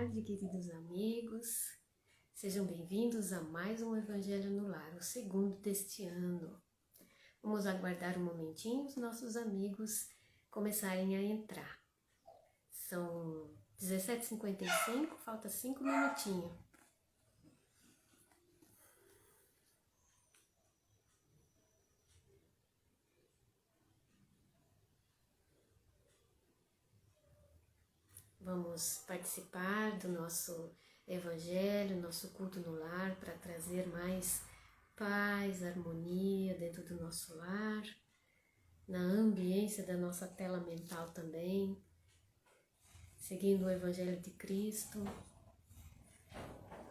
tarde, queridos amigos. Sejam bem-vindos a mais um Evangelho no Lar, o segundo deste ano. Vamos aguardar um momentinho os nossos amigos começarem a entrar. São 17h55, falta 5 minutinhos. Vamos participar do nosso Evangelho, nosso culto no lar, para trazer mais paz, harmonia dentro do nosso lar, na ambiência da nossa tela mental também, seguindo o Evangelho de Cristo.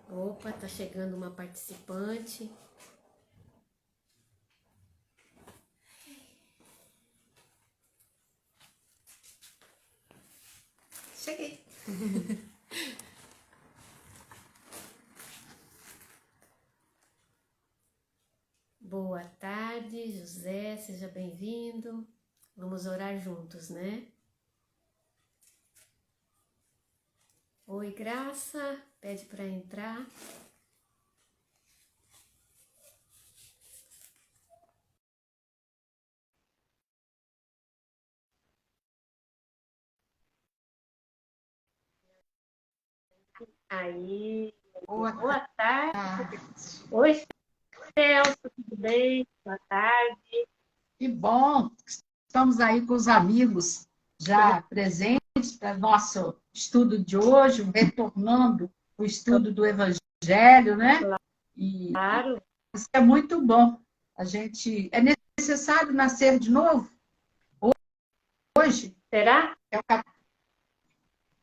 Opa, tá chegando uma participante. Cheguei. Boa tarde, José, seja bem-vindo. Vamos orar juntos, né? Oi, Graça, pede para entrar. Aí, boa tarde. Oi, Celso, tudo bem? Boa tarde. Que bom, estamos aí com os amigos já presentes para nosso estudo de hoje, retornando o estudo do Evangelho, né? E Claro. isso é muito bom. É necessário nascer de novo? Hoje? Será?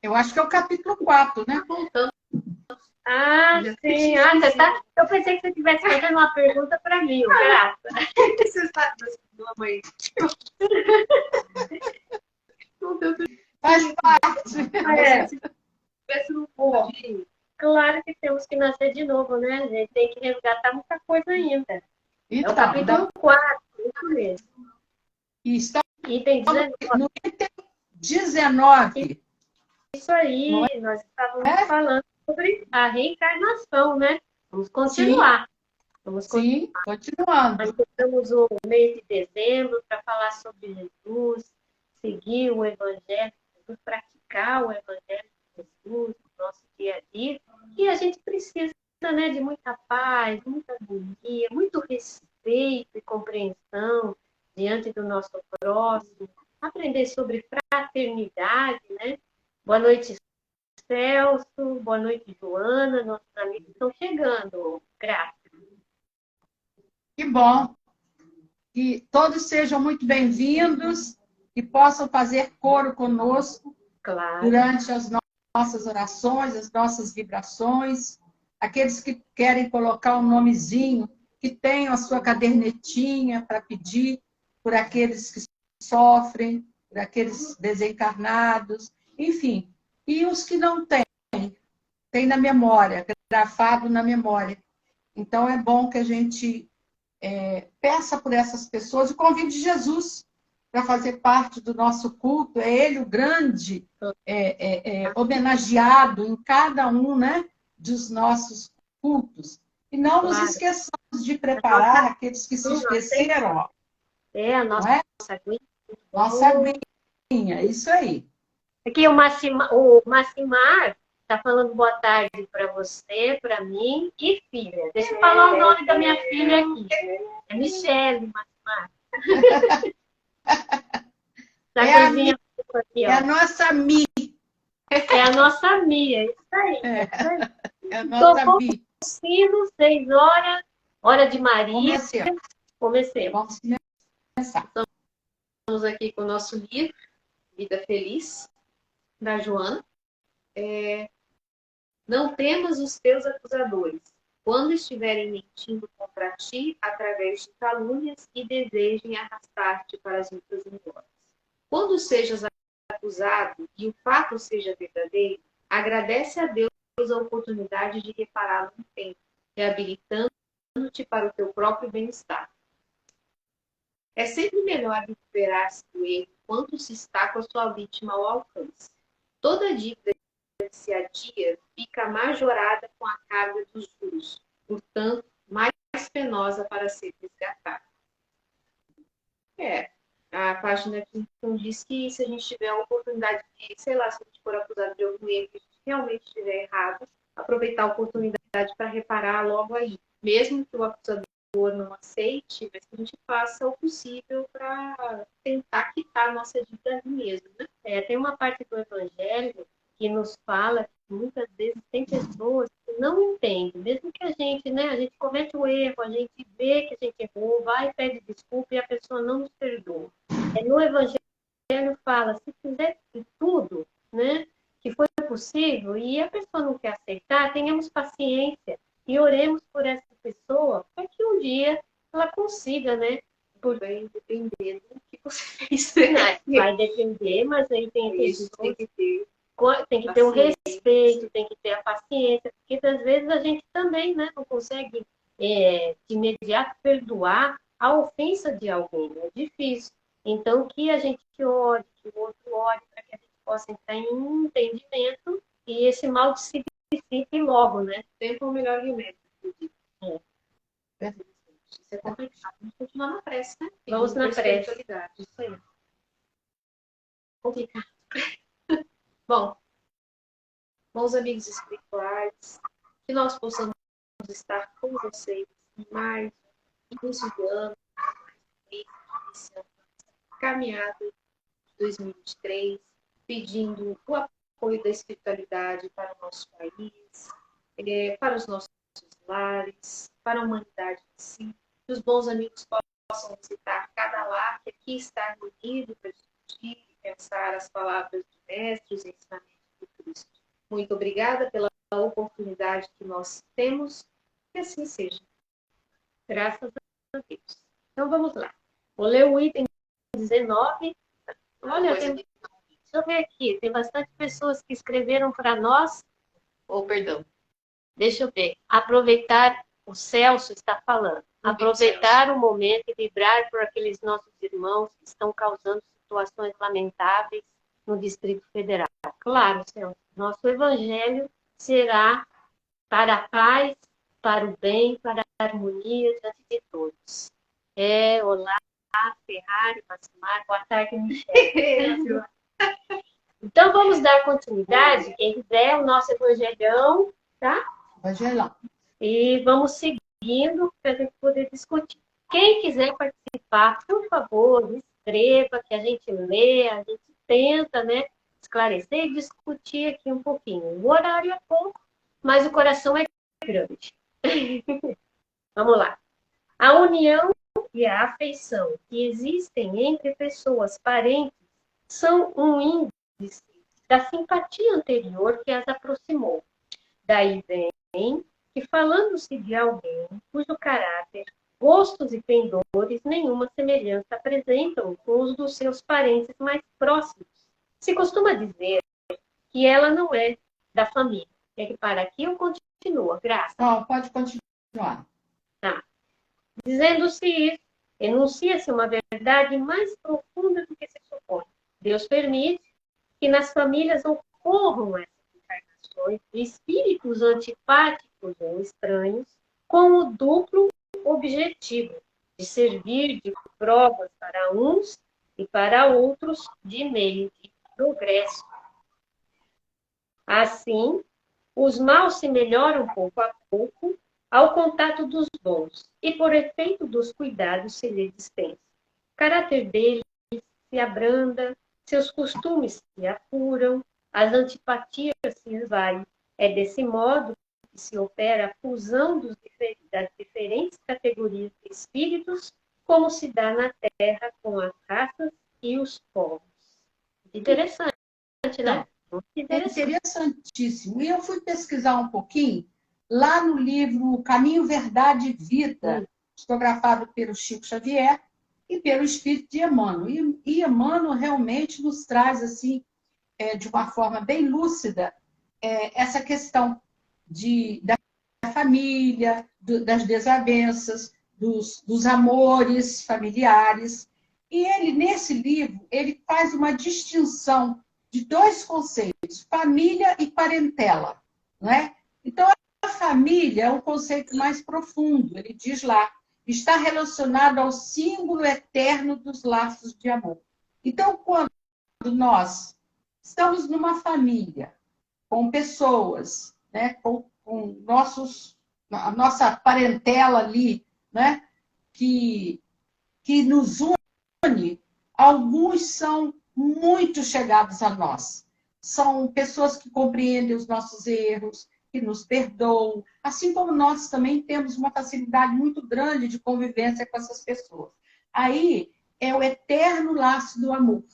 Eu acho que é o capítulo 4, né? Ah, sim. Você tá... Eu pensei que você estivesse fazendo uma pergunta para mim, Graça. Você está mãe. Faz parte. Claro que temos que nascer de novo, né? A gente tem que resgatar muita coisa ainda. Então, é o capítulo 4, isso mesmo. E estamos Item 19. no item 19. Isso aí, nós estávamos falando sobre a reencarnação, né? Vamos continuar. Sim, continuando. Nós temos o mês de dezembro para falar sobre Jesus, seguir o Evangelho de Jesus, praticar o Evangelho de Jesus no nosso dia a dia. E a gente precisa, né, de muita paz, muita harmonia, muito respeito e compreensão diante do nosso próximo, aprender sobre fraternidade, né? Boa noite, Celso. Boa noite, Joana. Nossos amigos estão chegando. Graças. Que bom. Que todos sejam muito bem-vindos e possam fazer coro conosco durante as nossas orações, as nossas vibrações. Aqueles que querem colocar um nomezinho, que tenham a sua cadernetinha para pedir por aqueles que sofrem, por aqueles desencarnados, enfim. E os que não têm, tem na memória, gravado na memória. Então, é bom que a gente peça por essas pessoas e convide Jesus para fazer parte do nosso culto. É ele o grande homenageado em cada um, né, dos nossos cultos. E não nos esqueçamos de preparar aqueles que se esqueceram. Ó. A nossa aguinha. Nossa aguinha, isso aí. Aqui o Massimar está falando boa tarde para você, para mim e filha. Deixa eu falar o nome da minha filha aqui. É Michele Massimar. É a nossa Mi. É a nossa Mia, isso aí. É a nossa Mi. Sino, 6 horas, hora de Maria. Comecemos. Vamos começar. Estamos aqui com o nosso livro, Vida Feliz, da Joana. Não temas os teus acusadores, quando estiverem mentindo contra ti através de calúnias e desejem arrastar-te para as lutas inglórias. Quando sejas acusado e o fato seja verdadeiro, agradece a Deus a oportunidade de repará-lo no tempo, reabilitando-te para o teu próprio bem-estar. É sempre melhor recuperar-se do erro enquanto se está com a sua vítima ao alcance. Toda dívida se adia, fica majorada com a carga dos juros, portanto, mais penosa para ser resgatada. A página 15 diz que se a gente tiver a oportunidade de, sei lá, se a gente for acusado de algum erro, que a gente realmente estiver errado, aproveitar a oportunidade para reparar logo aí. Mesmo que o acusador não aceite, mas que a gente faça o possível para tentar quitar a nossa dívida ali mesmo, né? Tem uma parte do Evangelho que nos fala que muitas vezes tem pessoas que não entendem, mesmo que a gente, né, a gente comete um erro, a gente vê que a gente errou, vai e pede desculpa e a pessoa não nos perdoa. No Evangelho fala, se fizer de tudo, né, que foi possível e a pessoa não quer aceitar, tenhamos paciência e oremos por essa pessoa para que um dia ela consiga, né? Vai depender do que você fez. Vai depender, mas aí tem que ter o paciência. respeito, tem que ter a paciência, porque às vezes a gente também, né, não consegue de imediato perdoar a ofensa de alguém, é difícil. Então, que a gente ore, que o outro ore, para que a gente possa entrar em um entendimento e esse mal se dissipe logo, né? Tempo é o melhor remédio, inclusive. Isso é complicado. Vamos continuar na prece, né? Vamos na prece. Isso aí. Complicado. Bom, bons amigos espirituais, que nós possamos estar com vocês mais início iniciando caminhada de 2023, pedindo o apoio da espiritualidade para o nosso país, para os nossos lares, para a humanidade em si. Que os bons amigos possam visitar cada lar que aqui está reunido para discutir e pensar as palavras do Mestre, os ensinamentos do Cristo. Muito obrigada pela oportunidade que nós temos, que assim seja. Graças a Deus. Então vamos lá. Vou ler o item 19. Olha, deixa eu ver aqui. Tem bastante pessoas que escreveram para nós. Perdão. Deixa eu ver. Aproveitar, o Celso está falando. Aproveitar o momento e vibrar por aqueles nossos irmãos que estão causando situações lamentáveis no Distrito Federal. Claro, Celso. Nosso evangelho será para a paz, para o bem, para a harmonia diante de todos. Olá, Ferrari, Massimar, boa tarde, Michel. Então, vamos dar continuidade, quem quiser, o nosso evangelhão, tá? Evangelhão. E vamos seguindo para a gente poder discutir. Quem quiser participar, por favor, escreva, que a gente lê, a gente tenta, né, esclarecer e discutir aqui um pouquinho. O horário é pouco, mas o coração é grande. Vamos lá. A união e a afeição que existem entre pessoas parentes são um índice da simpatia anterior que as aproximou. Daí vem que, falando-se de alguém cujo caráter, gostos e pendores nenhuma semelhança apresentam com os dos seus parentes mais próximos, se costuma dizer que ela não é da família. Quer que para aqui ou continua? Graça. Não, pode continuar. Tá. Dizendo-se isso, enuncia-se uma verdade mais profunda do que se supõe. Deus permite que nas famílias ocorram essas encarnações de espíritos antipáticos ou estranhos, com o duplo objetivo de servir de provas para uns e para outros de meio de progresso. Assim, os maus se melhoram pouco a pouco ao contato dos bons, e por efeito dos cuidados se lhe dispensa. O caráter deles se abranda, seus costumes se apuram, as antipatias se esvaem. É desse modo que se opera a fusão das diferentes categorias de espíritos, como se dá na Terra com as raças e os povos. Interessante, né? Interessantíssimo. E eu fui pesquisar um pouquinho lá no livro Caminho, Verdade e Vida, psicografado pelo Chico Xavier e pelo Espírito de Emmanuel. E Emmanuel realmente nos traz, assim, de uma forma bem lúcida, essa questão da família, das desavenças, dos amores familiares. E ele, nesse livro, ele faz uma distinção de dois conceitos, família e parentela, né? Então, a família é um conceito mais profundo. Ele diz lá, está relacionado ao símbolo eterno dos laços de amor. Então, quando nós estamos numa família, com pessoas, né, com a nossa parentela ali, né, que nos une, alguns são muito chegados a nós. São pessoas que compreendem os nossos erros, que nos perdoam, assim como nós também temos uma facilidade muito grande de convivência com essas pessoas. Aí é o eterno laço do amor.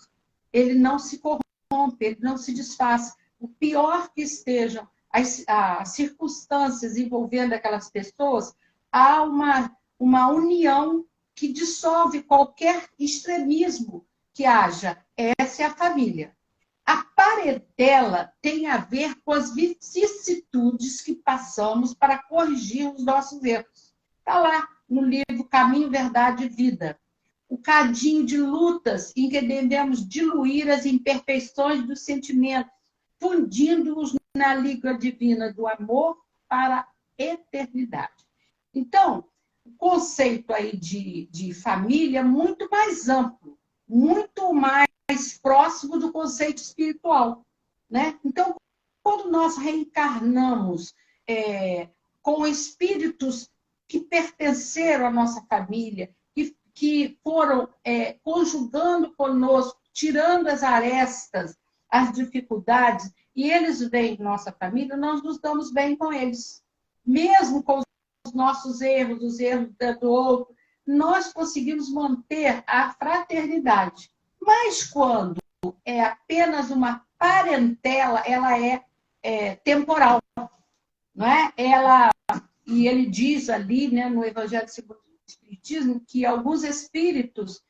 Ele não se corrompe, ele não se desfaz. O pior que estejam as circunstâncias envolvendo aquelas pessoas, há uma união que dissolve qualquer extremismo que haja. Essa é a família. A parentela tem a ver com as vicissitudes que passamos para corrigir os nossos erros. Está lá no livro Caminho, Verdade e Vida. O cadinho de lutas em que devemos diluir as imperfeições dos sentimentos, fundindo-os na língua divina do amor para a eternidade. Então, o conceito aí de família é muito mais amplo, muito mais próximo do conceito espiritual, né? Então, quando nós reencarnamos com espíritos que pertenceram à nossa família, que foram conjugando conosco, tirando as arestas, as dificuldades, e eles vêm nossa família, nós nos damos bem com eles. Mesmo com os nossos erros, os erros do outro, nós conseguimos manter a fraternidade. Mas quando é apenas uma parentela, ela é temporal, não é? E ele diz ali, né, no Evangelho segundo o Espiritismo, que alguns espíritos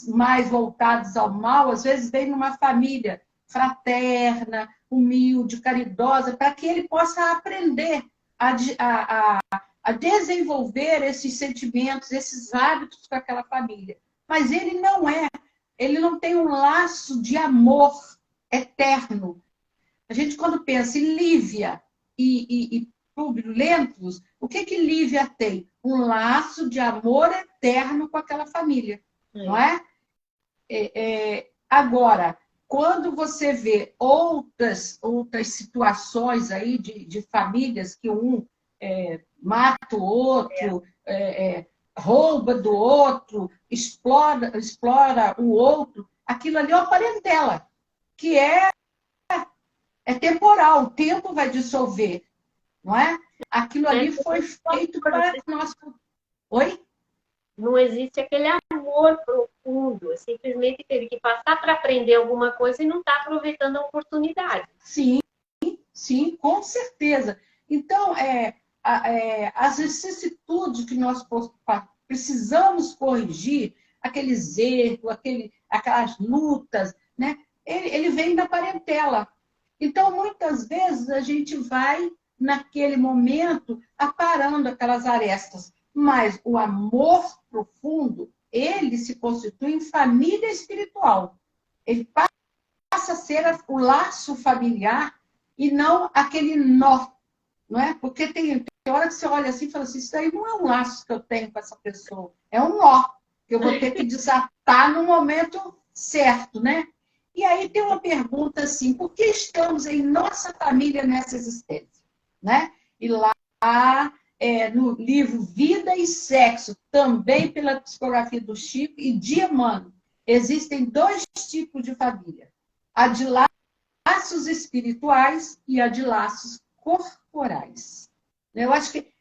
mais voltados ao mal, às vezes vêm numa família fraterna, humilde, caridosa, para que ele possa aprender a desenvolver esses sentimentos, esses hábitos com aquela família. Mas ele não tem um laço de amor eterno. A gente, quando pensa em Lívia e Públio Lentulus, o que Lívia tem? Um laço de amor eterno com aquela família, não é? Agora, quando você vê outras situações aí de famílias que um mata o outro, rouba do outro, explora o outro, aquilo ali é uma parentela, que é temporal, o tempo vai dissolver, não é? Aquilo ali foi feito para nós. Oi? Não existe aquele amor profundo, simplesmente teve que passar para aprender alguma coisa e não está aproveitando a oportunidade. Sim, com certeza. Então, as vicissitudes que nós precisamos corrigir, aqueles erros, aquelas lutas, né? Ele vem da parentela. Então, muitas vezes, a gente vai, naquele momento, aparando aquelas arestas. Mas o amor profundo, ele se constitui em família espiritual. Ele passa a ser o laço familiar e não aquele nó, não é? Porque tem hora que você olha assim e fala assim, isso aí não é um laço que eu tenho com essa pessoa, é um nó que eu vou ter que desatar no momento certo, né? E aí tem uma pergunta assim, por que estamos em nossa família nessa existência? Né? E lá, no livro Vida e Sexo, também pela psicografia do Chico e de Emmanuel, existem dois tipos de família. A de laços espirituais e a de laços corporais. Eu acho que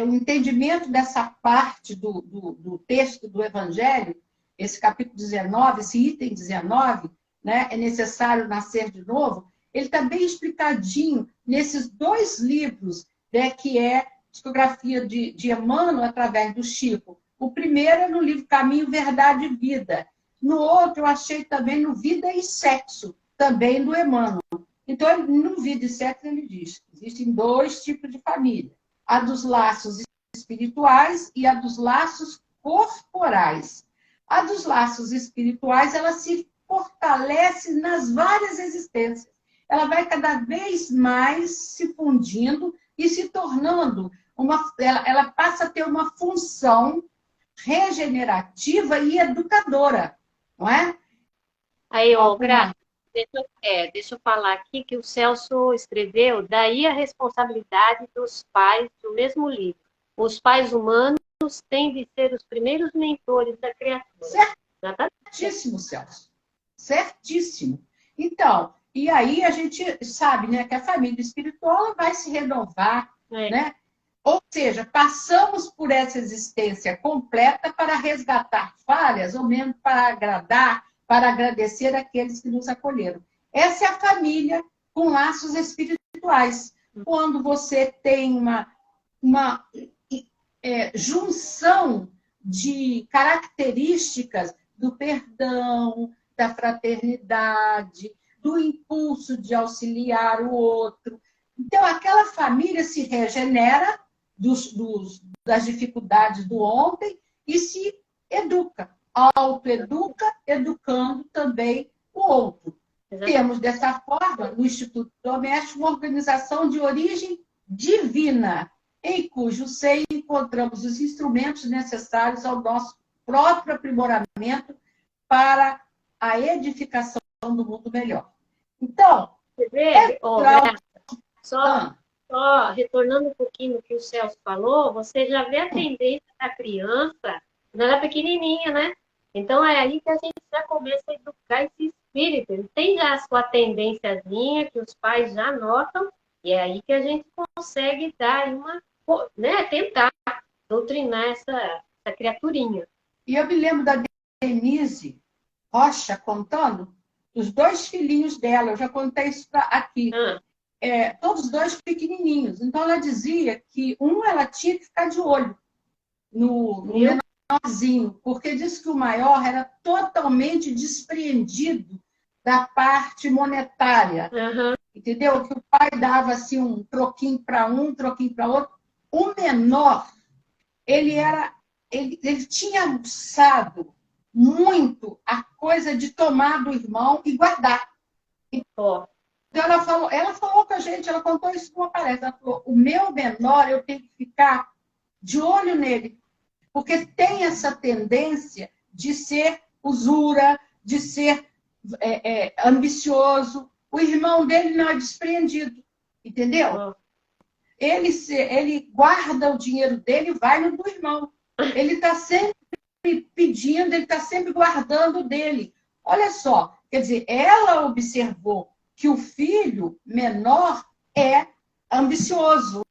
o entendimento dessa parte do texto do Evangelho, esse capítulo 19, esse item 19, né, é necessário nascer de novo, ele está bem explicadinho nesses dois livros, né, que é psicografia de Emmanuel através do Chico. O primeiro é no livro Caminho, Verdade e Vida. No outro, eu achei também no Vida e Sexo, também do Emmanuel. Então, no Vida e Sexo, ele diz, existem dois tipos de família. A dos laços espirituais e a dos laços corporais. A dos laços espirituais, ela se fortalece nas várias existências. Ela vai cada vez mais se fundindo e se tornando ela passa a ter uma função regenerativa e educadora, não é? Aí, ó, Graça, deixa eu falar aqui que o Celso escreveu, daí a responsabilidade dos pais do mesmo livro. Os pais humanos têm de ser os primeiros mentores da criatura. Certíssimo, Celso. Certíssimo. Então, e aí a gente sabe, né, que a família espiritual vai se renovar, né? Ou seja, passamos por essa existência completa para resgatar falhas, ou mesmo para agradar, para agradecer aqueles que nos acolheram. Essa é a família com laços espirituais. Quando você tem uma junção de características do perdão, da fraternidade, do impulso de auxiliar o outro. Então, aquela família se regenera das dificuldades do ontem e se educa, autoeduca, educando também o outro. Temos, dessa forma, no Instituto Doméstico, uma organização de origem divina, em cujo seio encontramos os instrumentos necessários ao nosso próprio aprimoramento para a edificação do mundo melhor. Então, só retornando um pouquinho no que o Celso falou, você já vê a tendência da criança, quando ela é pequenininha, né? Então, é aí que a gente já começa a educar esse espírito. Ele tem já a sua tendênciazinha, que os pais já notam, e é aí que a gente consegue dar tentar doutrinar essa criaturinha. E eu me lembro da Denise Rocha contando os 2 filhinhos dela, eu já contei isso aqui. Todos 2 pequenininhos. Então, ela dizia que ela tinha que ficar de olho no menorzinho, porque disse que o maior era totalmente despreendido da parte monetária. Entendeu? Que o pai dava assim, um troquinho para um troquinho para outro. O menor, ele tinha aguçado muito a coisa de tomar do irmão e guardar. Então, ela falou com a gente, ela contou isso numa palestra. Ela falou, o meu menor, eu tenho que ficar de olho nele, porque tem essa tendência de ser usura, de ser ambicioso. O irmão dele não é despreendido, entendeu? Ele guarda o dinheiro dele e vai no do irmão. Ele está sempre pedindo, ele está sempre guardando o dele. Olha só, quer dizer, ela observou que o filho menor é ambicioso,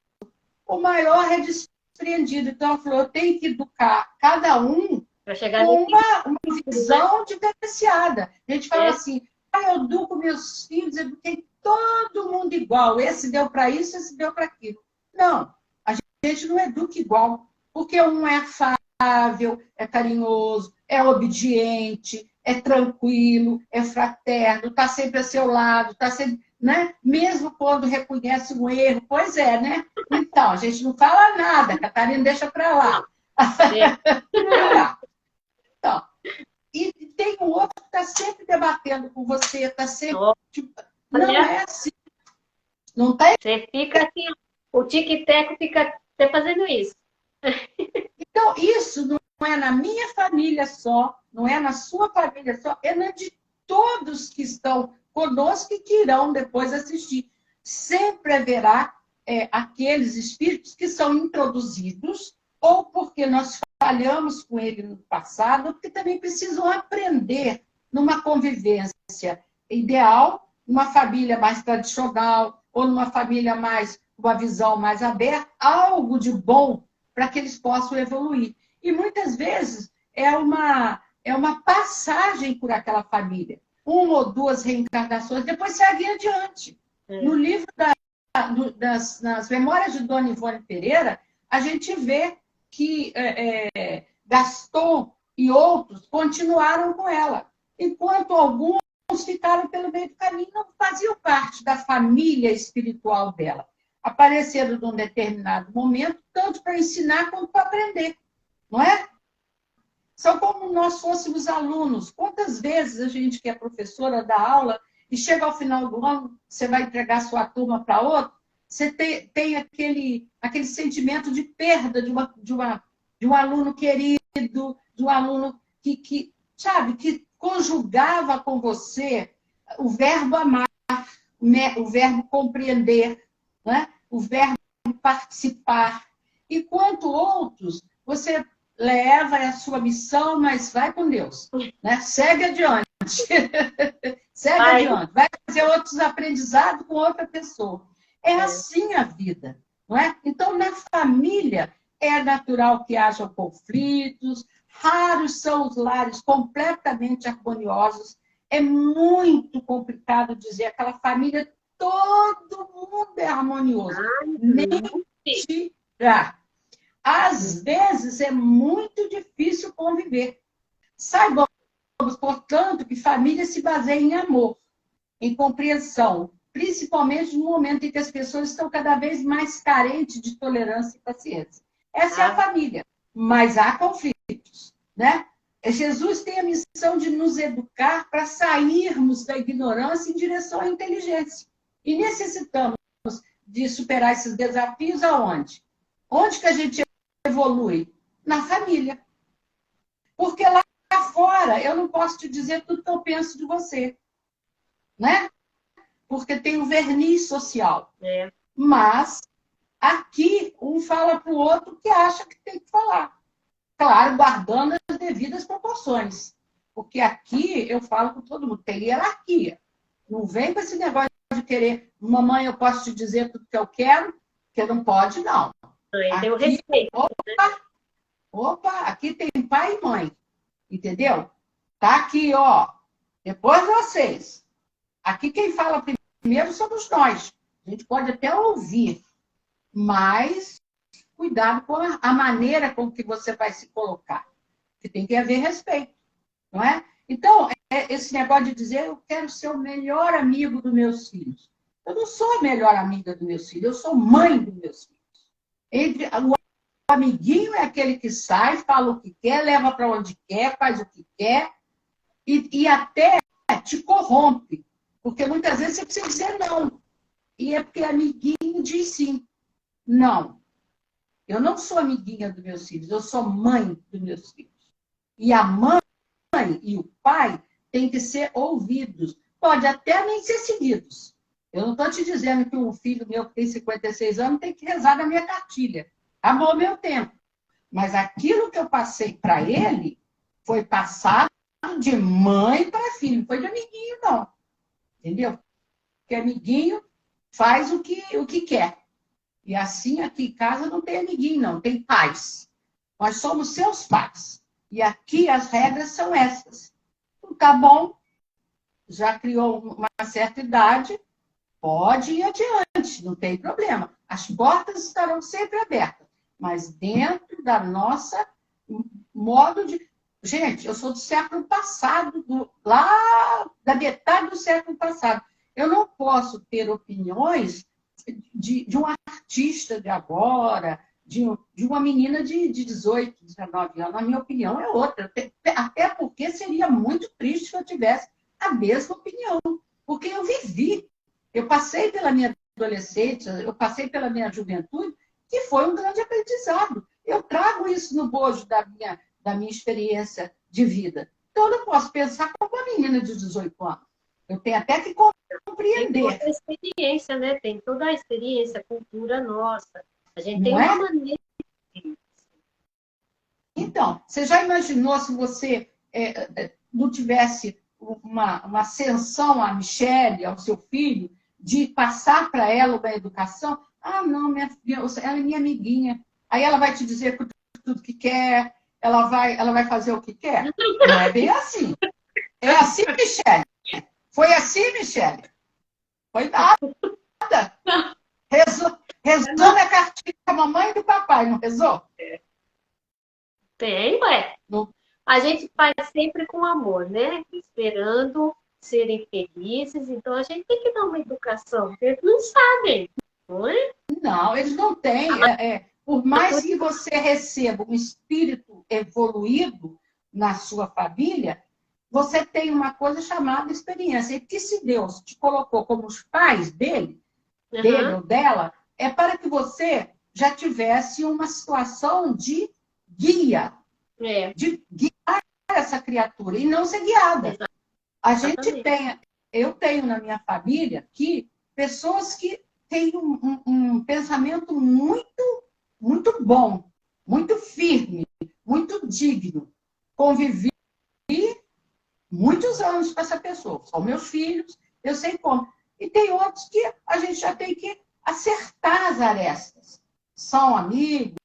o maior é despreendido. Então, ela falou, eu tenho que educar cada um com uma visão diferenciada. A gente fala assim, eu educo meus filhos, eduquei todo mundo igual. Esse deu para isso, esse deu para aquilo. Não, a gente não educa igual, porque um é afável, é carinhoso, é obediente, é tranquilo, é fraterno, está sempre a seu lado, está sempre, né? Mesmo quando reconhece um erro. Pois é, né? Então, a gente não fala nada, Catarina deixa para lá. Então, e tem um outro que está sempre debatendo com você, está sempre... não é assim. Não tem? Você fica assim, o tic-teco fica até fazendo isso. Então, isso não é na minha família só, não é na sua família só, é na de todos que estão conosco e que irão depois assistir. Sempre haverá aqueles espíritos que são introduzidos, ou porque nós falhamos com ele no passado, ou porque também precisam aprender numa convivência ideal, numa família mais tradicional, ou numa família mais, uma visão mais aberta, algo de bom para que eles possam evoluir. E muitas vezes é uma passagem por aquela família. 1 ou 2 reencarnações, depois segue adiante. No livro nas Memórias de Dona Ivone Pereira, a gente vê que Gaston e outros continuaram com ela, enquanto alguns ficaram pelo meio do caminho, não faziam parte da família espiritual dela. Apareceram num determinado momento, tanto para ensinar quanto para aprender, não é? são como nós fôssemos alunos. Quantas vezes a gente que é professora dá aula e chega ao final do ano, você vai entregar sua turma para outro, você tem aquele sentimento de perda de um aluno querido, de um aluno sabe, que conjugava com você o verbo amar, o verbo compreender, né? O verbo participar. Enquanto outros, você leva a sua missão, mas vai com Deus, né? Segue adiante. Segue adiante. Vai fazer outros aprendizados com outra pessoa. É assim a vida, não é? Então, na família, é natural que hajam conflitos, raros são os lares completamente harmoniosos. É muito complicado dizer aquela família, todo mundo é harmonioso. Mentira! Às vezes é muito difícil conviver. Saibamos, portanto, que família se baseia em amor, em compreensão, principalmente no momento em que as pessoas estão cada vez mais carentes de tolerância e paciência. Essa é a família, mas há conflitos, né? Jesus tem a missão de nos educar para sairmos da ignorância em direção à inteligência. E necessitamos de superar esses desafios aonde? Onde que a gente evolui? Na família. Porque lá fora eu não posso te dizer tudo que eu penso de você, né? Porque tem o verniz social. Mas aqui um fala para o outro o que acha que tem que falar. Claro, guardando as devidas proporções. Porque aqui eu falo com todo mundo, tem hierarquia. Não vem com esse negócio de querer, mamãe, eu posso te dizer tudo que eu quero, que não pode, não. Tem o respeito. Opa, aqui tem pai e mãe. Entendeu? Tá aqui, ó. Depois vocês. Aqui quem fala primeiro somos nós. A gente pode até ouvir, mas cuidado com a maneira com que você vai se colocar. Que tem que haver respeito, não é? Então, esse negócio de dizer eu quero ser o melhor amigo dos meus filhos. Eu não sou a melhor amiga dos meus filhos, eu sou mãe dos meus filhos. O amiguinho é aquele que sai, fala o que quer, leva para onde quer, faz o que quer e até te corrompe. Porque muitas vezes você precisa dizer não. E é porque amiguinho diz sim. Não. Eu não sou amiguinha dos meus filhos, eu sou mãe dos meus filhos. E a mãe e o pai têm que ser ouvidos. Pode até nem ser seguidos. Eu não estou te dizendo que um filho meu que tem 56 anos tem que rezar na minha cartilha. Acabou o meu tempo. Mas aquilo que eu passei para ele foi passado de mãe para filho. Não foi de amiguinho, não. Entendeu? Porque amiguinho faz o que quer. E assim, aqui em casa não tem amiguinho, não. Tem pais. Nós somos seus pais. E aqui as regras são essas. Então, tá bom. Já criou uma certa idade. Pode ir adiante. Não tem problema. As portas estarão sempre abertas. Mas dentro da nossa modo de... Gente, eu sou do século passado. Lá da metade do século passado. Eu não posso ter opiniões de um artista de agora, de uma menina de 18, 19 anos. Na minha opinião, é outra. Até porque seria muito triste se eu tivesse a mesma opinião. Porque eu vivi. Eu passei pela minha adolescência, eu passei pela minha juventude, que foi um grande aprendizado. Eu trago isso no bojo da minha experiência de vida. Então, eu não posso pensar como uma menina de 18 anos. Eu tenho até que compreender. Tem toda a experiência, né? Tem toda a experiência, a cultura nossa. A gente tem Não é? uma maneira. Então, você já imaginou se você não tivesse uma ascensão à Michele, ao seu filho, de passar para ela uma educação? Ah, não, minha filha, ela é minha amiguinha. Aí ela vai te dizer tudo que quer, ela vai fazer o que quer. Não é bem assim. É assim, Michele. Foi assim, Michele? Foi nada. Rezou na cartinha da mamãe e do papai, não rezou? Tem, ué. Não. A gente faz sempre com amor, né? Esperando serem felizes. Então, a gente tem que dar uma educação. Porque eles não sabem, não é? Não, eles não têm. Por mais que você receba um espírito evoluído, na sua família, você tem uma coisa chamada experiência. E que se Deus te colocou como os pais dele ou dela, é para que você já tivesse uma situação de guia, de guiar essa criatura e não ser guiada. Eu tenho na minha família aqui pessoas que têm um pensamento muito, muito bom, muito firme, muito digno. Convivi muitos anos com essa pessoa. São meus filhos, eu sei como. E tem outros que a gente já tem que acertar as arestas. São amigos,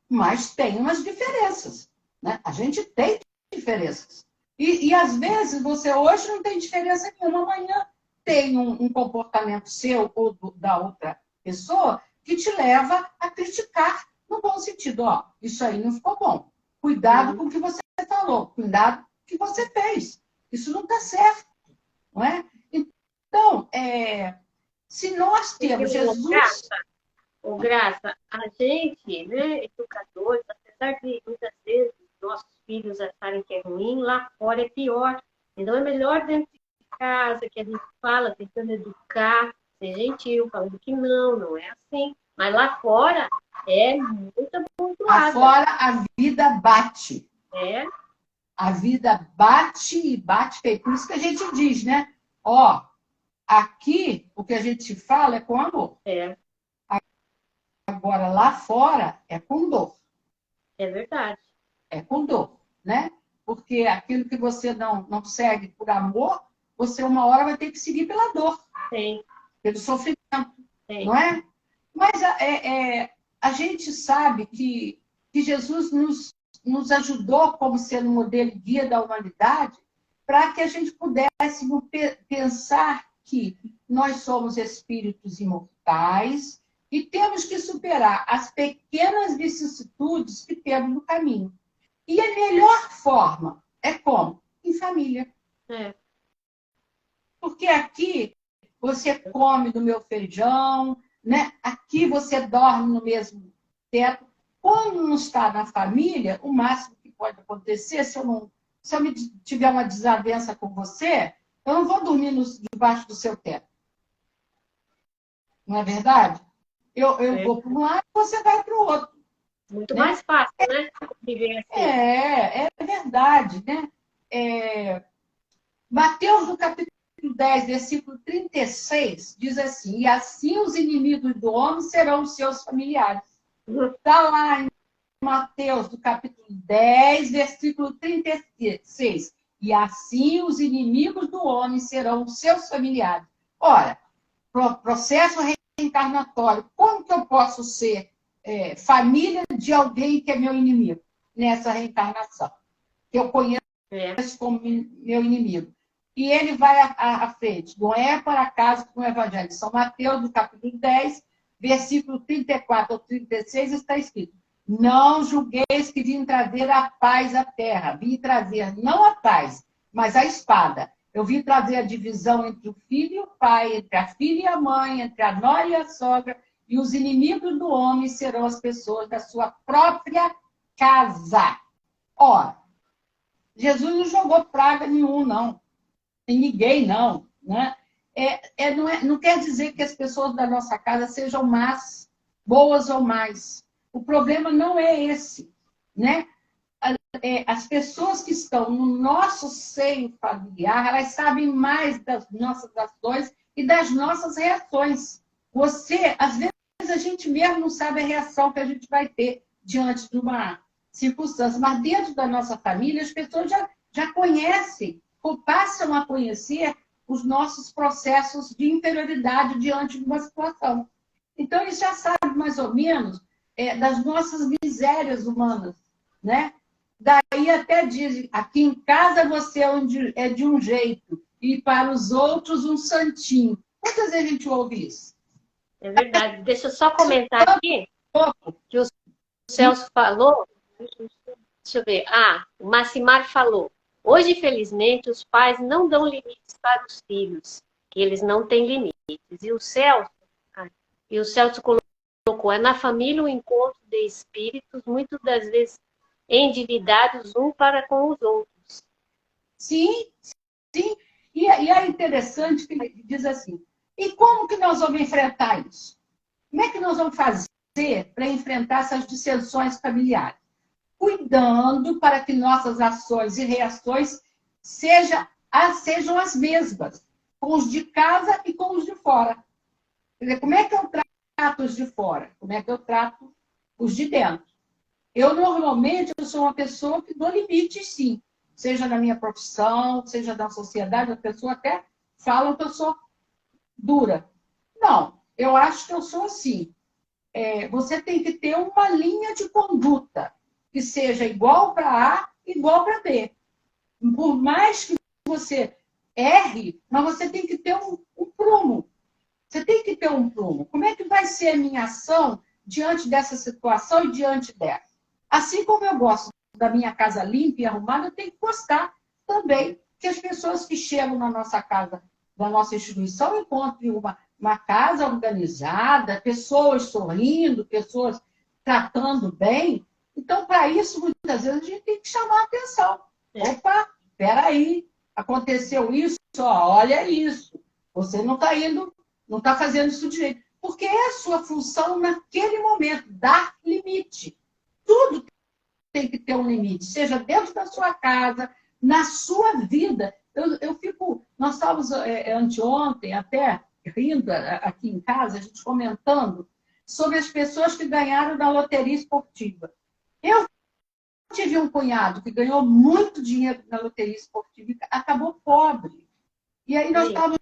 mas tem umas diferenças. Né? A gente tem diferenças. E às vezes, você hoje não tem diferença nenhuma, amanhã tem um comportamento seu ou da outra pessoa que te leva a criticar no bom sentido. Ó, isso aí não ficou bom. Cuidado com o que você falou. Cuidado com o que você fez. Isso não está certo. Não é? Então, se nós temos Jesus... Graça, a gente, né, educadores, apesar de muitas vezes nossos filhos acharem que é ruim, lá fora é pior. Então é melhor dentro de casa, que a gente fala, tentando educar, ser gentil, falando que não é assim. Mas lá fora é muito amontoado. Lá fora a vida bate. A vida bate e bate feio. Por isso que a gente diz, né? Ó, aqui o que a gente fala é com amor. Agora, lá fora é com dor. É verdade. É com dor, né? Porque aquilo que você não segue por amor, você uma hora vai ter que seguir pela dor. Sim. Pelo sofrimento. Sim. Não é? Mas a gente sabe que Jesus nos ajudou como sendo um modelo e guia da humanidade para que a gente pudesse pensar que nós somos espíritos imortais e temos que superar as pequenas vicissitudes que temos no caminho. E a melhor forma é como? Em família. Porque aqui você come do meu feijão, né? Aqui você dorme no mesmo teto. Quando não está na família, o máximo que pode acontecer, se eu tiver uma desavença com você, eu não vou dormir debaixo do seu teto. Não é verdade? Eu vou para um lado e você vai para o outro. Muito mais fácil, né? Viver assim. É verdade, né? Mateus, no capítulo 10, versículo 36, diz assim: e assim os inimigos do homem serão os seus familiares. Está lá em Mateus, do capítulo 10, versículo 36. E assim os inimigos do homem serão os seus familiares. Ora, processo reencarnatório, como que eu posso ser família de alguém que é meu inimigo nessa reencarnação? Que eu conheço como meu inimigo. E ele vai à frente. Não é por acaso que no Evangelho de São Mateus, no capítulo 10, versículo 34 ou 36, está escrito: não julgueis que vim trazer a paz à terra. Vim trazer não a paz, mas a espada. Eu vim trazer a divisão entre o filho e o pai, entre a filha e a mãe, entre a nora e a sogra. E os inimigos do homem serão as pessoas da sua própria casa. Ora, Jesus não jogou praga nenhum, não. Em ninguém, não. Né? Não quer dizer que as pessoas da nossa casa sejam más, boas ou mais. O problema não é esse. Né? As pessoas que estão no nosso seio familiar, elas sabem mais das nossas ações e das nossas reações. Às vezes, a gente mesmo não sabe a reação que a gente vai ter diante de uma circunstância. Mas dentro da nossa família, as pessoas já conhecem, ou passam a conhecer os nossos processos de inferioridade diante de uma situação. Então, eles já sabem mais ou menos das nossas misérias humanas, né? Daí até dizem, aqui em casa você é de um jeito, e para os outros um santinho. Quantas vezes a gente ouve isso? É verdade. Deixa eu só comentar aqui que o Celso falou. Deixa eu ver. O Macimar falou. Hoje, infelizmente, os pais não dão limites para os filhos, que eles não têm limites. E o Celso colocou, é na família o encontro de espíritos, muitas das vezes endividados um para com os outros. Sim, sim. E é interessante que ele diz assim, e como que nós vamos enfrentar isso? Como é que nós vamos fazer para enfrentar essas dissensões familiares? Cuidando para que nossas ações e reações sejam as mesmas, com os de casa e com os de fora. Quer dizer, como é que eu trato os de fora? Como é que eu trato os de dentro? Normalmente, eu sou uma pessoa que dou limites, sim. Seja na minha profissão, seja na sociedade, a pessoa até fala que eu sou dura. Não, eu acho que eu sou assim. Você tem que ter uma linha de conduta que seja igual para A, igual para B. Por mais que você erre, mas você tem que ter um prumo. Você tem que ter um prumo. Como é que vai ser a minha ação diante dessa situação e diante dessa? Assim como eu gosto da minha casa limpa e arrumada, eu tenho que gostar também que as pessoas que chegam na nossa casa, da nossa instituição, encontrem uma casa organizada, pessoas sorrindo, pessoas tratando bem. Então, para isso, muitas vezes, a gente tem que chamar a atenção. Opa, espera aí, aconteceu isso, olha isso. Você não está indo, não está fazendo isso direito. Porque é a sua função naquele momento, dar limite. Tudo tem que ter um limite, seja dentro da sua casa, na sua vida. Nós estávamos anteontem até rindo aqui em casa, a gente comentando sobre as pessoas que ganharam na loteria esportiva. Eu tive um cunhado que ganhou muito dinheiro na loteria esportiva e acabou pobre. E aí nós estávamos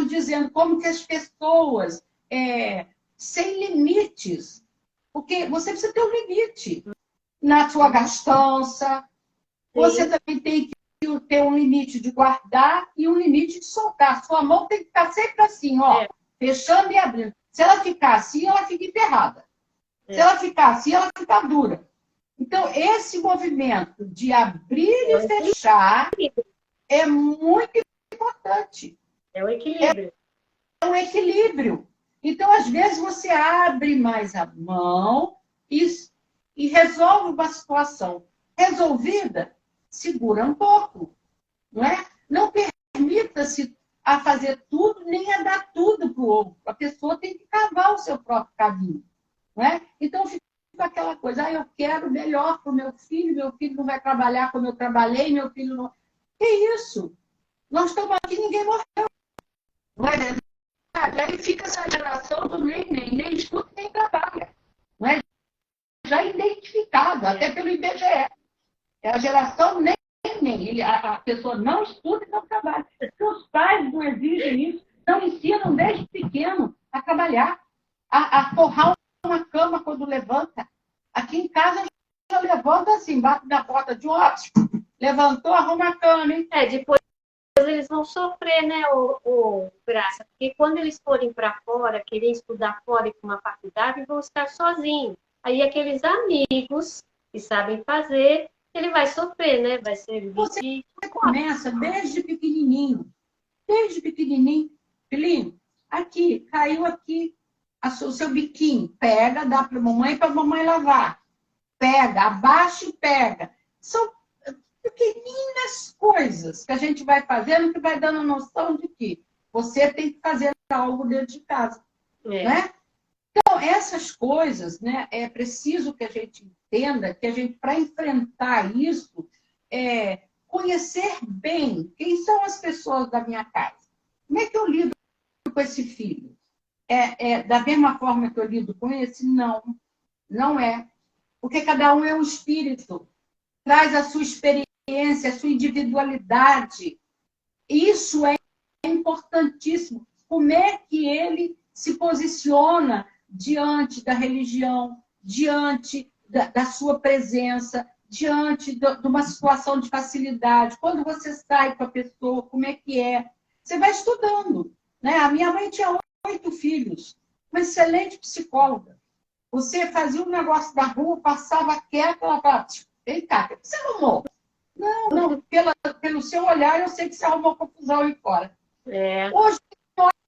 dizendo como que as pessoas, sem limites, porque você precisa ter um limite na sua gastança, você também tem que ter um limite de guardar e um limite de soltar. Sua mão tem que ficar sempre assim, fechando e abrindo. Se ela ficar assim, ela fica enterrada. Se ela ficar assim, ela fica dura. Então, esse movimento de abrir e fechar é muito importante. É o equilíbrio. É um equilíbrio. Então, às vezes, você abre mais a mão e resolve uma situação. Resolvida, segura um pouco. Não é? Não permita-se a fazer tudo, nem a dar tudo para o outro. A pessoa tem que cavar o seu próprio caminho. Não é? Então, fica aquela coisa, eu quero melhor para o meu filho não vai trabalhar como eu trabalhei, meu filho não... Que isso? Nós estamos aqui, ninguém morreu. Não é verdade? Aí fica essa geração do nem estuda, nem trabalha. Não é? Já identificado, até pelo IBGE. É a geração nem. A pessoa não estuda e não trabalha. Porque os pais não exigem isso, não ensinam desde pequeno a trabalhar, a forrar uma cama quando levanta. Aqui em casa já levanta assim, bate na porta de ótimo, levantou, arruma a cama, hein? Depois eles vão sofrer, né, Graça? Porque quando eles forem para fora, querer estudar fora e com uma faculdade, vão estar sozinhos. Aí aqueles amigos que sabem fazer, ele vai sofrer, né? Vai ser Você começa desde pequenininho. Desde pequenininho. Filhinho, aqui, caiu aqui o seu biquinho. Pega, dá para a mamãe lavar. Pega, abaixa e pega. São pequeninas coisas que a gente vai fazendo que vai dando noção de que você tem que fazer algo dentro de casa. Né? Então, essas coisas, né, é preciso que a gente entenda que a gente, para enfrentar isso, conhecer bem quem são as pessoas da minha casa. Como é que eu lido com esse filho? Da mesma forma que eu lido com esse? Não, não é. Porque cada um é um espírito. Traz a sua experiência, a sua individualidade. Isso é importantíssimo. Como é que ele se posiciona diante da religião, diante da sua presença, diante de uma situação de facilidade? Quando você sai com a pessoa, como é que é? Você vai estudando. Né? A minha mãe tinha 8 filhos, uma excelente psicóloga. Você fazia um negócio da rua, passava quieta, ela falava, vem cá, o que você arrumou? Não, pelo seu olhar, eu sei que você arrumou confusão aí fora. Hoje,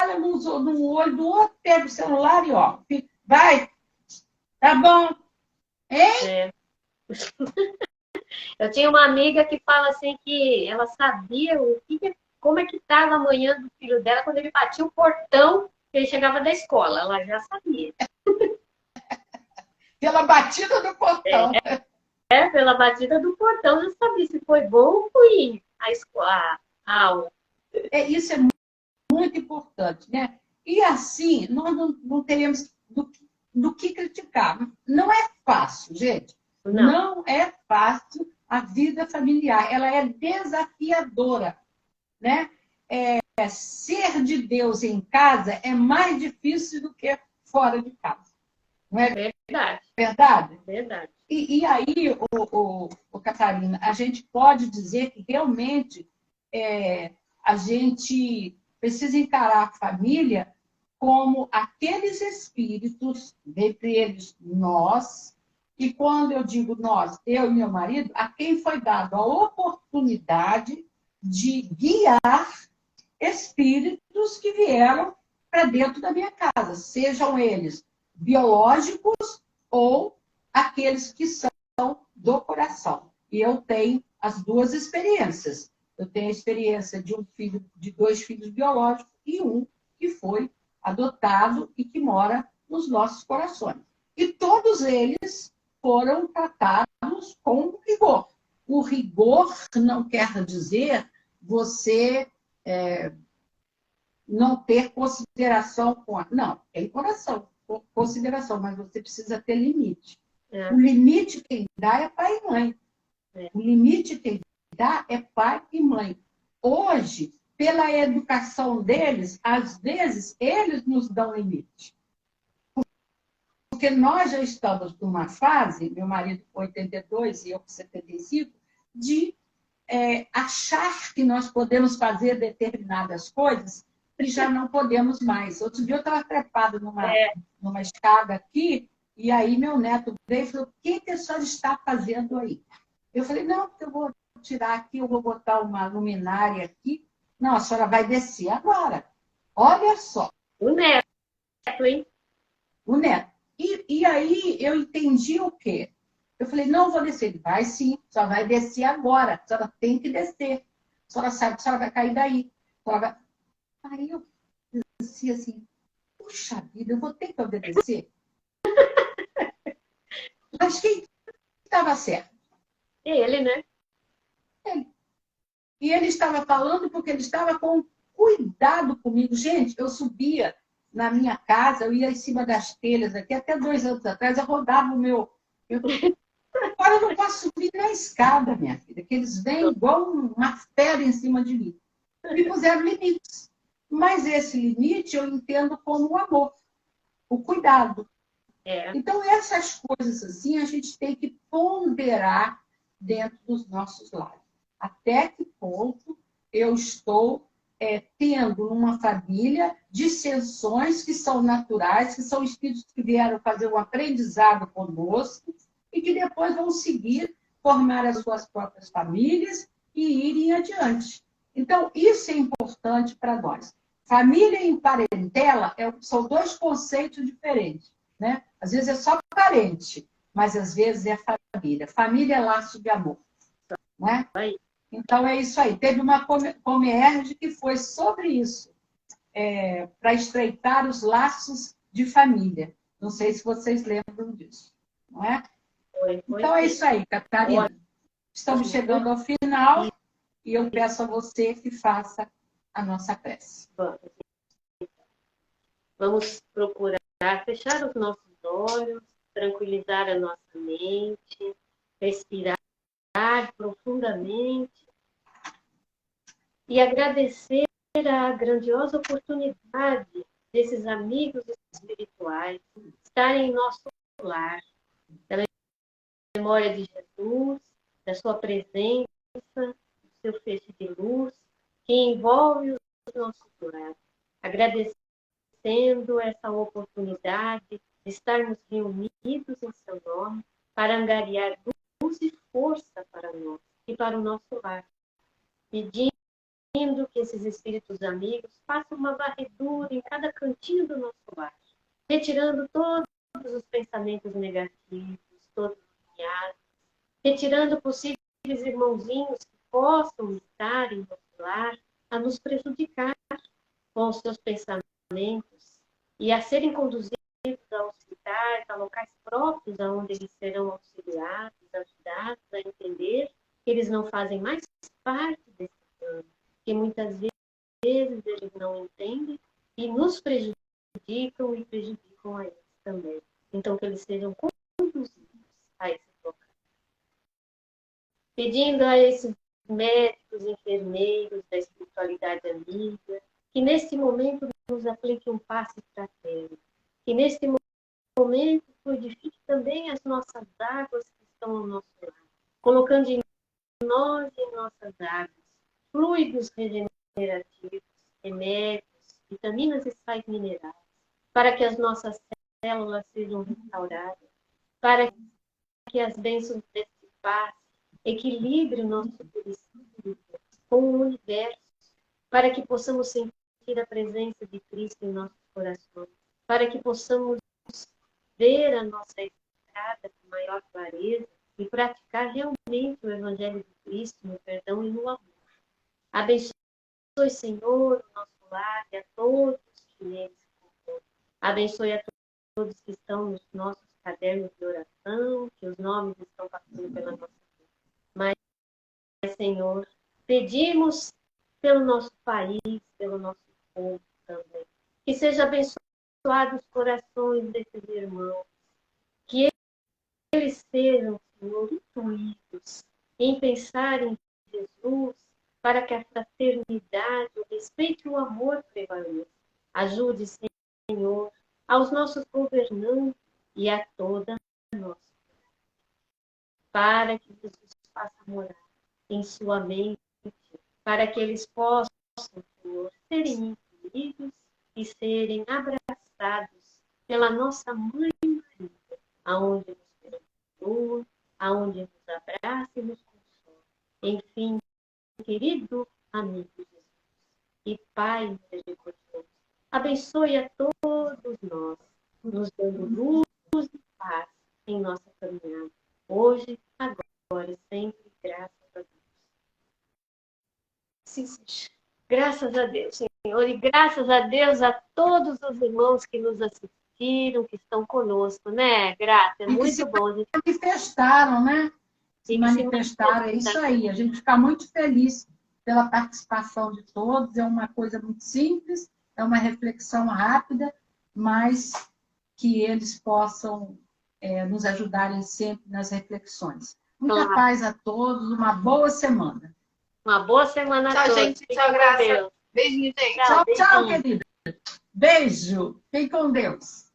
olha no olho do outro, pega o celular e vai, tá bom, hein? Eu tinha uma amiga que fala assim que ela sabia como é que estava a manhã do filho dela quando ele batia o portão, ele chegava da escola. Ela já sabia. Pela batida do portão. Pela batida do portão, já sabia se foi bom ou ruim a escola, a aula. Isso é muito importante, né? E assim, nós não teremos do que criticar. Não é fácil, gente. Não é fácil a vida familiar. Ela é desafiadora, né? Ser de Deus em casa é mais difícil do que fora de casa. Não é verdade? Verdade? Verdade. E aí, Catarina, a gente pode dizer que realmente a gente precisa encarar a família como aqueles espíritos, dentre eles nós, e quando eu digo nós, eu e meu marido, a quem foi dado a oportunidade de guiar espíritos que vieram para dentro da minha casa, sejam eles biológicos ou aqueles que são do coração. E eu tenho as duas experiências. Eu tenho a experiência de 2 filhos biológicos e um que foi adotado e que mora nos nossos corações. E todos eles foram tratados com rigor. O rigor não quer dizer você não ter consideração com a... Não, tem consideração, mas você precisa ter limite. O limite quem dá é pai e mãe. O limite quem dá é pai e mãe. Hoje, pela educação deles, às vezes, eles nos dão limite. Porque nós já estamos numa fase, meu marido com 82 e eu com 75, de achar que nós podemos fazer determinadas coisas e já não podemos mais. Outro dia eu estava trepada numa escada aqui, e aí meu neto veio e falou: o que a senhora está fazendo aí? Eu falei: não, porque eu vou tirar aqui, eu vou botar uma luminária aqui. Não, a senhora vai descer agora. Olha só. O neto, hein? O neto. E aí eu entendi o quê? Eu falei: não vou descer. Ele: vai sim, só vai descer agora. A senhora tem que descer. A senhora sabe que a senhora vai cair daí. Aí eu disse assim: puxa vida, eu vou ter que obedecer? Mas quem estava certo? Ele, né? Ele. E ele estava falando porque ele estava com cuidado comigo. Gente, eu subia na minha casa, eu ia em cima das telhas aqui, até 2 anos atrás, eu rodava o meu... Agora eu não posso subir na escada, minha filha, que eles vêm igual uma fera em cima de mim. Me puseram limites. Mas esse limite eu entendo como o amor, o cuidado. Então, essas coisas assim, a gente tem que ponderar dentro dos nossos lares. Até que ponto eu estou tendo numa família dissensões que são naturais, que são espíritos que vieram fazer um aprendizado conosco e que depois vão seguir, formar as suas próprias famílias e irem adiante. Então, isso é importante para nós. Família e parentela são 2 conceitos diferentes, né? Às vezes é só parente, mas às vezes é família. Família é laço de amor, né? Então é isso aí. Teve uma Comerge que foi sobre isso, para estreitar os laços de família. Não sei se vocês lembram disso, não é? Então é isso aí, Catarina. Estamos chegando ao final e eu peço a você que faça a nossa prece. Vamos procurar fechar os nossos olhos, tranquilizar a nossa mente, respirar profundamente e agradecer a grandiosa oportunidade desses amigos espirituais estarem em nosso lar, pela memória de Jesus, da sua presença, do seu feixe de luz, que envolve os nossos lares. Agradecendo essa oportunidade de estarmos reunidos em seu nome para angariar luz e força para nós e para o nosso lar. Pedindo que esses espíritos amigos façam uma varredura em cada cantinho do nosso lar, retirando todos os pensamentos negativos, todos os miasmas, retirando possíveis irmãozinhos que possam estar em nosso lar a nos prejudicar com os seus pensamentos e a serem conduzidos a hospitais, a locais próprios onde eles serão auxiliados, ajudados a entender que eles não fazem mais parte desse plano, que muitas vezes eles não entendem e nos prejudicam e prejudicam a eles também. Então, que eles sejam conduzidos a esse local. Pedindo a esses médicos, enfermeiros da espiritualidade amiga, que neste momento nos aplique um passe fraterno, que neste momento fluidifique também as nossas águas que estão ao nosso lado, colocando em nós e em nossas águas fluidos regenerativos, remédios, vitaminas e sais minerais, para que as nossas células sejam restauradas, para que as bênçãos desse passe equilibrem o nosso espírito com o universo, para que possamos sentir a presença de Cristo em nossos corações, para que possamos ver a nossa estrada com maior clareza e praticar realmente o Evangelho de Cristo no perdão e no amor. Abençoe, Senhor, o nosso lar e a todos que nele se compõem. Abençoe a todos que estão nos nossos cadernos de oração, que os nomes estão passando pela nossa vida. Mas, Senhor, pedimos pelo nosso país, pelo nosso povo também. Que seja abençoado os corações desses irmãos. Que eles sejam, Senhor, intuídos em pensar em Jesus, para que a fraternidade, o respeito e o amor prevaleçam. Ajude, Senhor, aos nossos governantes e a toda a nossa para que Jesus faça morar em sua mente, para que eles possam, Senhor, serem incluídos e serem abraçados pela nossa Mãe Maria, aonde nos perdoa, aonde nos abraça e nos consola. Enfim, querido amigo Jesus e Pai misericordioso, abençoe a todos nós, nos dando luz e paz em nossa caminhada, hoje, agora e sempre, graças a Deus. Sim, seja. Graças a Deus, Senhor, e graças a Deus a todos os irmãos que nos assistiram, que estão conosco, né, Graça? É muito bom. A gente manifestaram, né? Se manifestaram, é isso aí. A gente fica muito feliz pela participação de todos. É uma coisa muito simples, é uma reflexão rápida, mas que eles possam nos ajudarem sempre nas reflexões. Muita paz a todos, uma boa semana. Uma boa semana a todos. Tchau, gente. Tchau, Graça. Beijinho, gente. Tchau, tchau, querida. Beijo. Fiquem com Deus.